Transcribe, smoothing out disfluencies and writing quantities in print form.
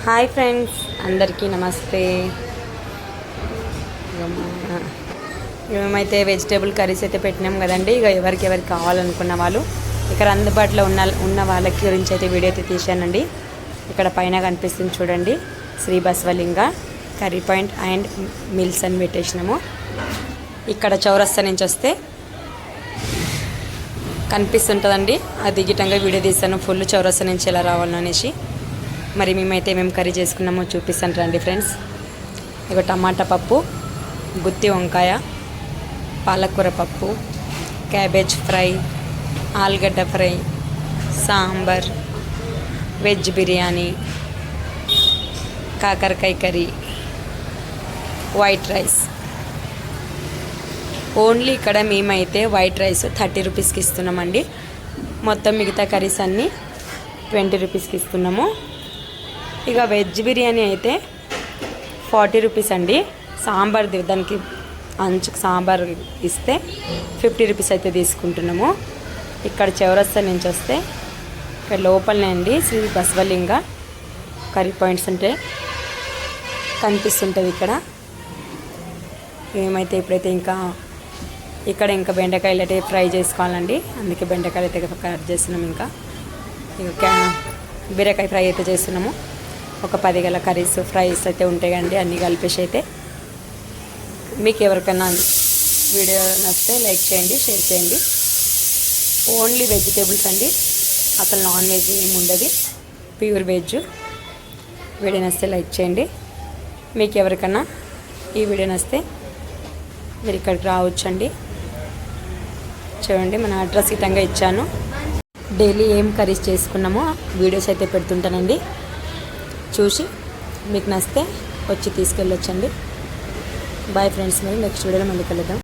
Hi friends, అందరికీ నమస్తే. మేమైతే వెజిటేబుల్ కర్రీస్ అయితే పెట్టినాం కదండి. ఇక ఎవరికి కావాలనుకున్న వాళ్ళు ఇక్కడ అందుబాటులో ఉన్న వాళ్ళకి గురించి అయితే వీడియో అయితే తీశానండి. ఇక్కడ పైన కనిపిస్తుంది చూడండి, Shri Basavalinga curry point and meals అని పెట్టేసినాము. ఇక్కడ చౌరస్తా నుంచి వస్తే కనిపిస్తుంటుందండి. అది గిట్టంగా వీడియో తీస్తాను ఫుల్ చౌరస్తా నుంచి ఎలా రావాలనేసి. మరి మేము కర్రీ చేసుకున్నామో చూపిస్తాను రండి ఫ్రెండ్స్. ఇక టమాటా పప్పు, గుత్తి వంకాయ, పాలకూర పప్పు, క్యాబేజ్ ఫ్రై, ఆలుగడ్డ ఫ్రై, సాంబార్, వెజ్ బిర్యానీ, కాకరకాయ కర్రీ, వైట్ రైస్. ఓన్లీ ఇక్కడ మేమైతే వైట్ రైస్ 30 రూపీస్కి ఇస్తున్నామండి. మొత్తం మిగతా కర్రీస్ అన్నీ 20 రూపీస్కి ఇస్తున్నాము. ఇక వెజ్ బిర్యానీ అయితే 40 రూపీస్ అండి. సాంబార్ దానికి అంచుకు సాంబార్ ఇస్తే 50 రూపీస్ అయితే తీసుకుంటున్నాము. ఇక్కడ చౌరస్తా నుంచి వస్తే ఇక్కడ లోపలనే అండి శ్రీ బసవలింగ కర్రీ పాయింట్స్ అంటే కనిపిస్తుంటుంది. ఇక్కడ మేమైతే ఇప్పుడైతే ఇంకా బెండకాయలు అయితే ఫ్రై చేసుకోవాలండి. అందుకే బెండకాయలు అయితే కట్ చేస్తున్నాము. ఇంకా బీరకాయ ఫ్రై అయితే చేస్తున్నాము. ఒక 10 గల కర్రీస్ ఫ్రైస్ అయితే ఉంటాయి అండి. అన్నీ కలిపేసి అయితే మీకు ఎవరికైనా వీడియో నచ్చితే లైక్ చేయండి, షేర్ చేయండి. ఓన్లీ వెజిటేబుల్స్ అండి, అసలు నాన్ వెజ్ ఏమి ఉండదు, ప్యూర్ వెజ్. వీడియో నచ్చితే లైక్ చేయండి. మీకు ఎవరికైనా ఈ వీడియో నచ్చితే మీరు ఇక్కడికి రావచ్చండి. చూడండి, మన అడ్రస్ ఇటంగా ఇచ్చాను. డైలీ ఏం కర్రీస్ చేసుకున్నామో వీడియోస్ అయితే పెడుతుంటానండి. చూసి మీకు నచ్చితే వచ్చి తీసుకెళ్ళొచ్చండి. బాయ్ ఫ్రెండ్స్, మరి నెక్స్ట్ వీడియోలో మళ్ళీ కలుద్దాం.